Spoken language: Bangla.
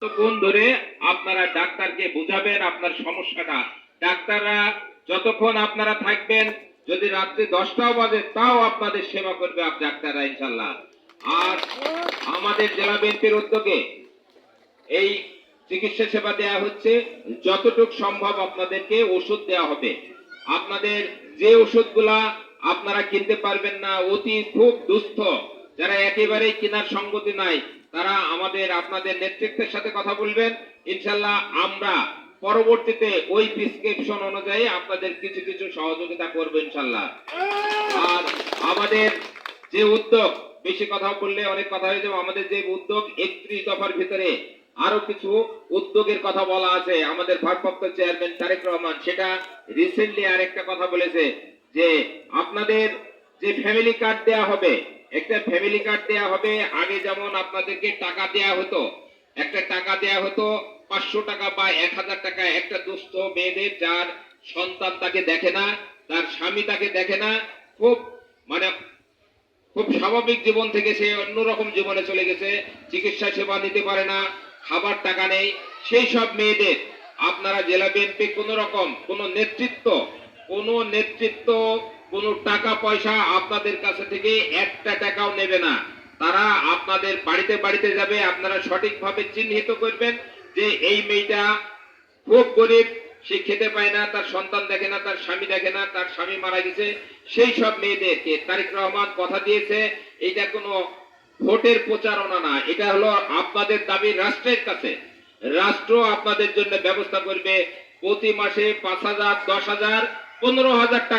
ততক্ষণ ধরে আপনারা ডাক্তারকে বুঝাবেন আপনার সমস্যাটা। ডাক্তাররা যতক্ষণ আপনারা থাকবেন, যদি রাত্রি 10টাও বাজে তাও আপনাদের সেবা করবে ডাক্তাররা ইনশাল্লাহ। আর আমাদের জেলা বিএনপির উদ্যোগে এই চিকিৎসা সেবা দেয়া হচ্ছে। যতটুকু সম্ভব আপনাদেরকে ওষুধ দেওয়া হবে। আপনাদের যে ওষুধগুলা আপনারা কিনতে পারবেন না, অতি খুব দুস্থ, যারা একেবারেই কেনার সঙ্গতি নাই, তারা আপনাদের নেতৃত্বের সাথে কথা বলবেন। ইনশাল্লাহ আমরা পরবর্তীতে ওই প্রেসক্রিপশন অনুযায়ী আপনাদের কিছু কিছু সহযোগিতা করবো ইনশাল্লাহ। আর আমাদের যে উদ্যোগ, বেশি কথা বললে অনেক কথা হয়ে যাবে, আমাদের যে উদ্যোগ 31 দফার ভিতরে আরো কিছু উদ্যোগের কথা বলা আছে। আমাদের ভারপ্রাপ্ত চেয়ারম্যান তারেক রহমান সেটা রিসেন্টলি আরেকটা কথা বলেছে যে আপনাদের যে ফ্যামিলি কার্ড দেয়া হবে, একটা ফ্যামিলি কার্ড দেয়া হবে। আগে যেমন আপনাদেরকে টাকা দেয়া হতো, একটা টাকা দেয়া হতো 500 টাকা বা 1000 টাকা, একটা দুস্থ মেয়েদের যার সন্তান তাকে দেখে না, তার স্বামী তাকে দেখে না, খুব মানে খুব স্বাভাবিক জীবন থেকে সে অন্যরকম জীবনে চলে গেছে, চিকিৎসা সেবা নিতে পারে না, খাবার টাকা নেই, সেই সব মেয়েদের আপনারা জেলা বিএনপি কোন রকম কোন নেতৃত্ব কোন টাকা পয়সা আপনাদের কাছে থেকে একটা টাকাও নেবে না। তারা আপনাদের বাড়িতে বাড়িতে যাবে। আপনারা সঠিকভাবে চিহ্নিত করবেন যে এই মেয়েটা খুব গরিব, সে খেতে পায় না, তার সন্তান দেখে না, তার স্বামী দেখে না, তার স্বামী মারা গেছে। সেই সব মেয়েদেরকে তারেক রহমান কথা দিয়েছে, এটা কোনো ভোটের প্রচারণা না, এটা হলো আপনাদের দাবি রাষ্ট্রের কাছে। রাষ্ট্র আপনাদের জন্য ব্যবস্থা করবে। প্রতি মাসে 5,000, 10,000, 15,000 টাকা